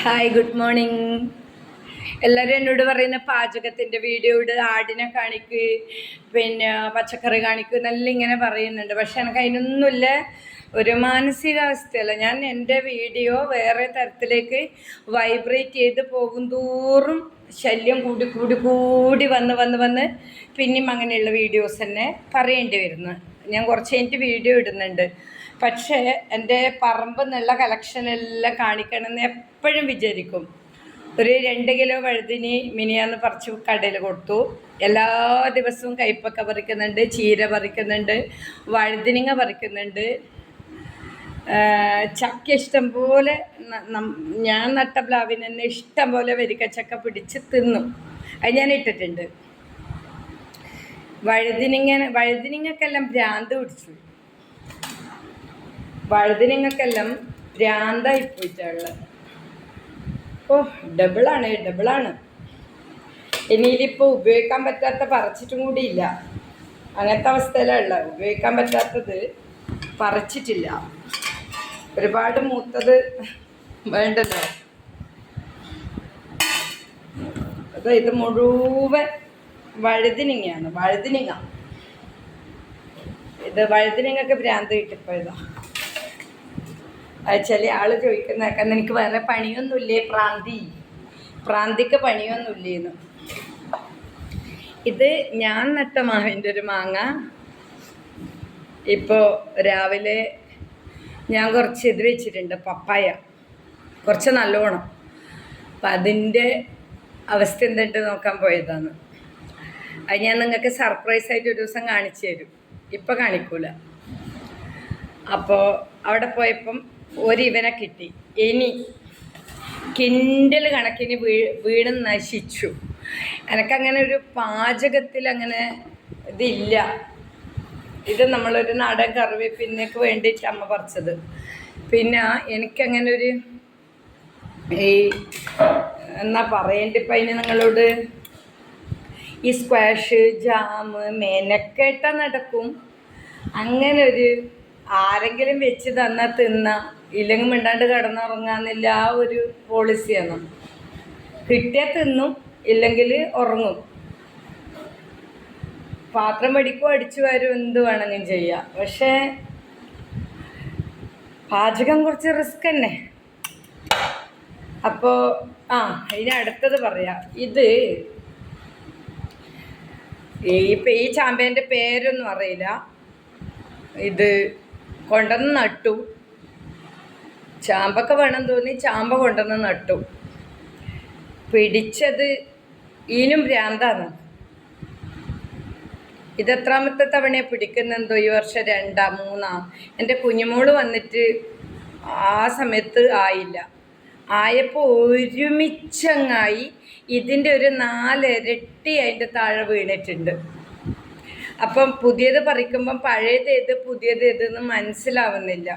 Hi, good morning. എല്ലാവരും എന്നോട് പറയുന്ന പാചകത്തിൻ്റെ വീഡിയോ ഇട്, ആടിനെ കാണിക്ക്, പിന്നെ പച്ചക്കറി കാണിക്ക് എന്നെല്ലാം ഇങ്ങനെ പറയുന്നുണ്ട്. പക്ഷെ എനിക്ക് അതിനൊന്നുമില്ല, ഒരു മാനസികാവസ്ഥയല്ല. ഞാൻ എൻ്റെ വീഡിയോ വേറെ തരത്തിലേക്ക് വൈബ്രേറ്റ് ചെയ്ത് പോകും തോറും ശല്യം കൂടി കൂടി കൂടി വന്ന് പിന്നെയും അങ്ങനെയുള്ള വീഡിയോസ് തന്നെ പറയേണ്ടി വരുന്നു. ഞാൻ കുറച്ച് കഴിഞ്ഞിട്ട് വീഡിയോ ഇടുന്നുണ്ട്. പക്ഷേ എൻ്റെ പറമ്പിൽ നിന്നുള്ള കളക്ഷനെല്ലാം കാണിക്കണമെന്ന് എപ്പോഴും വിചാരിക്കും. ഒരു 2 കിലോ വഴുതിനി മിനിയാന്ന് പറിച്ച് കടയിൽ കൊടുത്തു. എല്ലാ ദിവസവും കയ്പക്ക പറിക്കുന്നുണ്ട്, ചീര പറിക്കുന്നുണ്ട്, വഴുതിനിങ്ങ പറിക്കുന്നുണ്ട്, ചക്ക ഇഷ്ടം പോലെ. ഞാൻ നട്ട പ്ലാവിന് തന്നെ ഇഷ്ടം പോലെ വരിക്കച്ചക്ക പിടിച്ച് തിന്നു. അത് ഞാൻ ഇട്ടിട്ടുണ്ട്. വഴുതിനിങ്ങക്കെല്ലാം ഭ്രാന്ത് പിടിച്ചു. വഴുതിനിങ്ങക്കെല്ലാം ഭ്രാന്തായി പോയിട്ടുള്ളത്. ഡബിളാണ്. ഇനിയിലിപ്പോൾ ഉപയോഗിക്കാൻ പറ്റാത്ത പറിച്ചിട്ടും കൂടിയില്ല. അങ്ങനത്തെ അവസ്ഥയിലുള്ള ഉപയോഗിക്കാൻ പറ്റാത്തത് പറിച്ചിട്ടില്ല. ഒരുപാട് മൂത്തത് വേണ്ടല്ലോ. ഇത് മുഴുവൻ വഴുതിനിങ്ങയാണ്. ഇത് വഴുതിനിങ്ങക്ക് ഭ്രാന്ത് കിട്ടിപ്പോയതാ. ചില ആള് ചോദിക്കുന്നേക്കാൻ എനിക്ക് വേറെ പണിയൊന്നുമില്ലേ, പ്രാന്തിക്ക് പണിയൊന്നുമില്ലേന്ന്. ഇത് ഞാൻ നട്ട മാവിൻ്റെ ഒരു മാങ്ങ. ഇപ്പോൾ രാവിലെ ഞാൻ കുറച്ച് ഇത് വെച്ചിട്ടുണ്ട്, പപ്പായ, കുറച്ച് നല്ലോണം. അപ്പം അതിൻ്റെ അവസ്ഥ എന്തിട്ട് നോക്കാൻ പോയതാണ്. അത് ഞാൻ നിങ്ങൾക്ക് സർപ്രൈസായിട്ട് ഒരു ദിവസം കാണിച്ചു തരും. ഇപ്പം കാണിക്കൂല. അപ്പോൾ അവിടെ പോയപ്പം ഇവനെ കിട്ടി. ഇനി കിൻഡൽ കണക്കിന് വീണ് നശിച്ചു. എനിക്കങ്ങനെ ഒരു പാചകത്തിൽ അങ്ങനെ ഇതില്ല. ഇത് നമ്മളൊരു നാടൻ കറിവേപ്പിനക്ക് വേണ്ടിയിട്ട് അമ്മ പറിച്ചത്. പിന്നെ എനിക്കങ്ങനെ ഒരു എന്നാ പറയേണ്ടിപ്പം അതിന് നിങ്ങളോട്, ഈ സ്ക്വാഷ് ജാമ് മെനക്കേട്ട നടക്കും. അങ്ങനെ ഒരു ആരെങ്കിലും വെച്ച് തന്നാൽ തിന്ന, ഇല്ലെങ്കിൽ മിണ്ടാണ്ട് കിടന്നുറങ്ങാന്നില്ല. ആ ഒരു പോളിസിയാണ്. കിട്ടിയാൽ തിന്നും, ഇല്ലെങ്കിൽ ഉറങ്ങും. പാത്രം പഠിക്കും, അടിച്ചു വരും, എന്ത് വേണമെങ്കിലും ചെയ്യാം. പക്ഷേ പാചകം കുറച്ച് റിസ്ക് തന്നെ. അപ്പോൾ ഇനി അടുത്തത് പറയാം. ഇത് ഇപ്പം ഈ ചാമ്പേൻ്റെ പേരൊന്നും അറിയില്ല. ഇത് കൊണ്ടുവന്ന് നട്ടു. ചാമ്പൊക്കെ വേണം തോന്നി ചാമ്പ കൊണ്ടുവന്ന് നട്ടു. പിടിച്ചത് ഈനും ഭ്രാന്താണ്. ഇതെത്രാമത്തെ തവണയാണ് പിടിക്കുന്നെന്തോ. ഈ വർഷം 2, 3. എൻ്റെ കുഞ്ഞുമോള് വന്നിട്ട് ആ സമയത്ത് ആയില്ല. ആയപ്പോൾ ഒരുമിച്ചങ്ങായി ഇതിൻ്റെ ഒരു 4 ഇരട്ടി അതിൻ്റെ താഴെ വീണിട്ടുണ്ട്. അപ്പം പുതിയത് പറിക്കുമ്പം പഴയത് പുതിയതെന്ന് മനസ്സിലാവുന്നില്ല.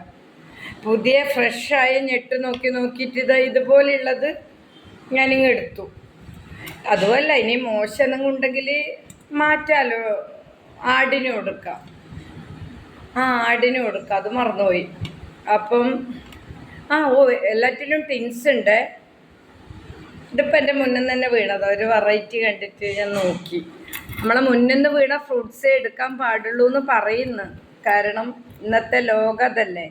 പുതിയ ഫ്രഷായ ഞെട്ട് നോക്കിയിട്ട് ഇതുപോലെയുള്ളത് ഞാനിങ്ങ് എടുത്തു. അതുമല്ല, ഇനി മോശം എന്തെങ്കിലും ഉണ്ടെങ്കിൽ മാറ്റാലോ. ആടിന് കൊടുക്കാം. അത് മറന്നുപോയി. അപ്പം എല്ലാറ്റിലും ടിൻസ് ഉണ്ട്. ഇതിപ്പോൾ എൻ്റെ മുന്നിൽ തന്നെ വീണതാണ്. ഒരു വെറൈറ്റി കണ്ടിട്ട് ഞാൻ നോക്കി. നമ്മളെ മുന്നിൽ നിന്ന് വീണ ഫ്രൂട്ട്സേ എടുക്കാൻ പാടുള്ളൂ എന്ന് പറയുന്നു. കാരണം ഇന്നത്തെ ലോകം അതല്ലേ.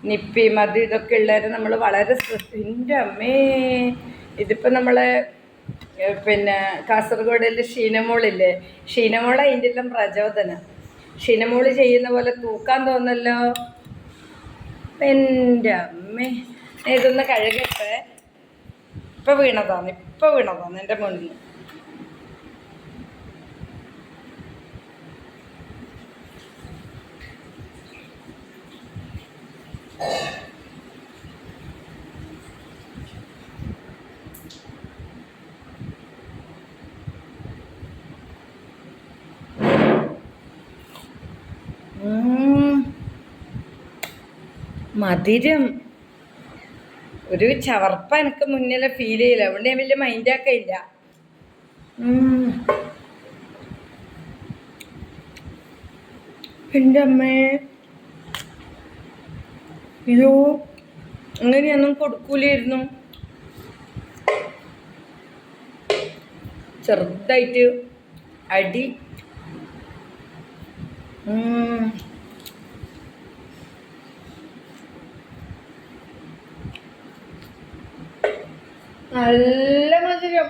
നിപ്പി മതി ഇതൊക്കെ ഉള്ളവരെ നമ്മൾ വളരെ എൻ്റെ അമ്മേ. ഇതിപ്പോൾ നമ്മളെ പിന്നെ കാസർഗോഡിൽ ഷീനമോളില്ലേ, ഷീനമോൾ അതിൻ്റെ എല്ലാം പ്രചോദനം. ഷീനമോൾ ചെയ്യുന്ന പോലെ തൂക്കാൻ തോന്നല്ലോ. എൻ്റെ അമ്മേ. ഇതൊന്ന് കഴുകട്ടെ. ഇപ്പം വീണതാണ് എൻ്റെ മുന്നിൽ. മധുരം ഒരു ചവർപ്പ എനിക്ക് മുന്നിലെ ഫീൽ ചെയ്യില്ല. അതുകൊണ്ട് ഞാൻ വലിയ മൈൻഡാക്കയില്ല. എൻ്റെ അമ്മേ, അയ്യോ, അങ്ങനെയൊന്നും കൊടുക്കൂലായിരുന്നു. ചെറുതായിട്ട് അടി. നല്ല മധുരം.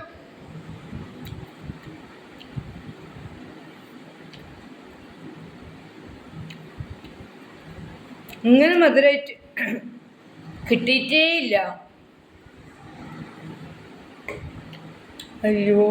ഇങ്ങനെ മധുരമായിട്ട് കിട്ടിയിട്ടേ ഇല്ല. അയ്യോ,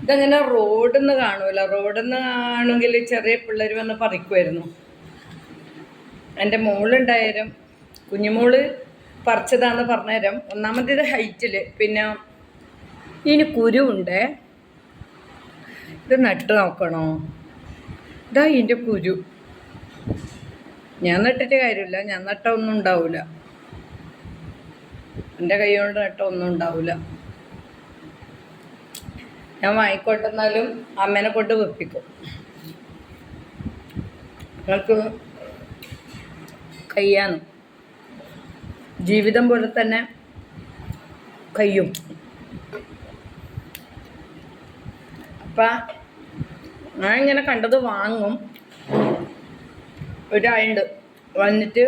ഇതങ്ങനെ റോഡിൽ നിന്ന് കാണൂല. റോഡിൽ നിന്ന് കാണുമെങ്കിൽ ചെറിയ പിള്ളേർ വന്ന് പറിക്കുമായിരുന്നു. എൻ്റെ മോളുണ്ടായാലും കുഞ്ഞുമോള് പറിച്ചതാന്ന് പറഞ്ഞുതരാം. ഒന്നാമത്തേത് ഹൈറ്റിൽ, പിന്നെ ഇതിന് കുരുവുണ്ട്. ഇത് നട്ട് നോക്കണോ? ഇതാ ഇതിൻ്റെ കുരു. ഞാൻ നട്ടിട്ട് കാര്യമില്ല, ഞാൻ നട്ട ഒന്നും ഉണ്ടാവില്ല. എൻ്റെ കൈ കൊണ്ട് നട്ട ഒന്നും ഉണ്ടാവില്ല. ഞാൻ വാങ്ങിക്കൊണ്ടെന്നാലും അമ്മേനെ കൊണ്ട് വെപ്പിക്കും. നിങ്ങൾക്ക് കയ്യാന്ന് ജീവിതം പോലെ തന്നെ കയ്യും. അപ്പം ഞാൻ ഇങ്ങനെ കണ്ടത് വാങ്ങും. ഒരാളുണ്ട് വന്നിട്ട്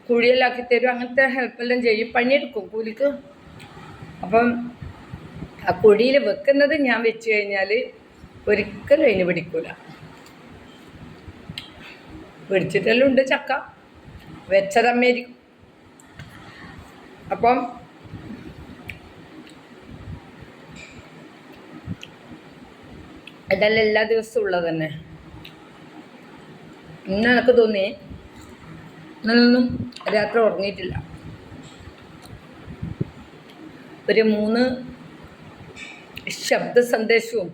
കുഴിയെല്ലാക്കി തരും, അങ്ങനത്തെ ഹെൽപ്പെല്ലാം ചെയ്യും, പണിയെടുക്കും കൂലിക്ക്. അപ്പം ആ കുഴിയിൽ വെക്കുന്നത് ഞാൻ വെച്ച് കഴിഞ്ഞാൽ ഒരിക്കലും അതിന് പിടിക്കൂല. പിടിച്ചിട്ടെല്ലാം ഉണ്ട് ചക്ക, വെച്ചതമ്മേരിക്കും. അപ്പം ഇതെല്ലാം എല്ലാ ദിവസവും ഉള്ളത് തന്നെ. ഇന്ന് എനിക്ക് തോന്നി ഇന്നലൊന്നും രാത്രി ഉറങ്ങിയിട്ടില്ല. ഒരു 3 ശബ്ദ സന്ദേശവും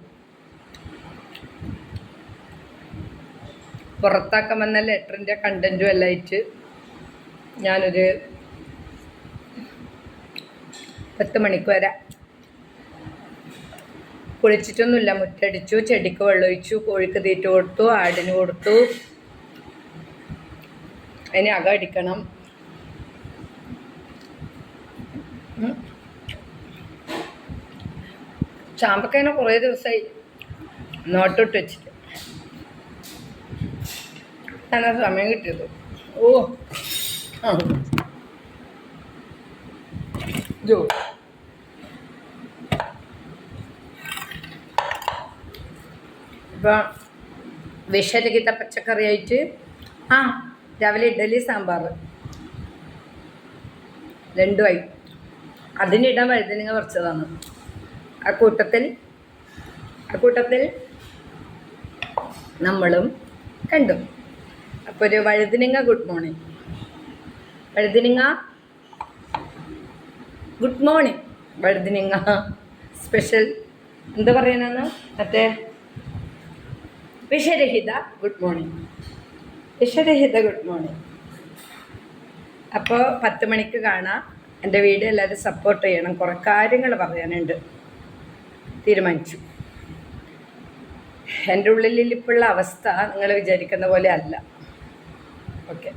പുറത്താക്കാമെന്ന ലെറ്ററിൻ്റെ കണ്ടൻറ്റും എല്ലാം ആയിട്ട് ഞാനൊരു 10 മണിക്ക് വരാം. കുളിച്ചിട്ടൊന്നുമില്ല, മുറ്റടിച്ചു, ചെടിക്ക് വെള്ളമൊഴിച്ചു, കോഴിക്ക് തീറ്റ കൊടുത്തു, ആടിന് കൊടുത്തു. അതിന് അകം അടിക്കണം. ചാമ്പക്കേനെ കുറേ ദിവസമായി നോട്ടിട്ട് വെച്ചിട്ട് ഞാൻ സമയം കിട്ടിയത്. ഓ ജോ ഇപ്പം വിഷരഹിത പച്ചക്കറിയായിട്ട് രാവിലെ ഇഡ്ഡലി സാമ്പാർ രണ്ടുമായി. അതിനിടാൻ വഴുതനങ്ങ പറിച്ചതാണ്. ആ കൂട്ടത്തിൽ നമ്മളും കണ്ടു. അപ്പോൾ ഒരു വഴുതനങ്ങ ഗുഡ് മോർണിംഗ്. ഗുഡ് മോർണിംഗ് വഴുതനങ്ങ സ്പെഷ്യൽ എന്താ പറയാനാണ് മറ്റേ വിഷരഹിത ഗുഡ് മോർണിംഗ്. അപ്പോൾ 10 മണിക്ക് കാണാം. എൻ്റെ വീഡിയോ എല്ലാവരും സപ്പോർട്ട് ചെയ്യണം. കുറേ കാര്യങ്ങൾ പറയാനുണ്ട്. തീരുമാനിച്ചു. എൻ്റെ ഉള്ളിൽ ഇപ്പോഴുള്ള അവസ്ഥ നിങ്ങൾ വിചാരിക്കുന്ന പോലെ അല്ല. ഓക്കെ.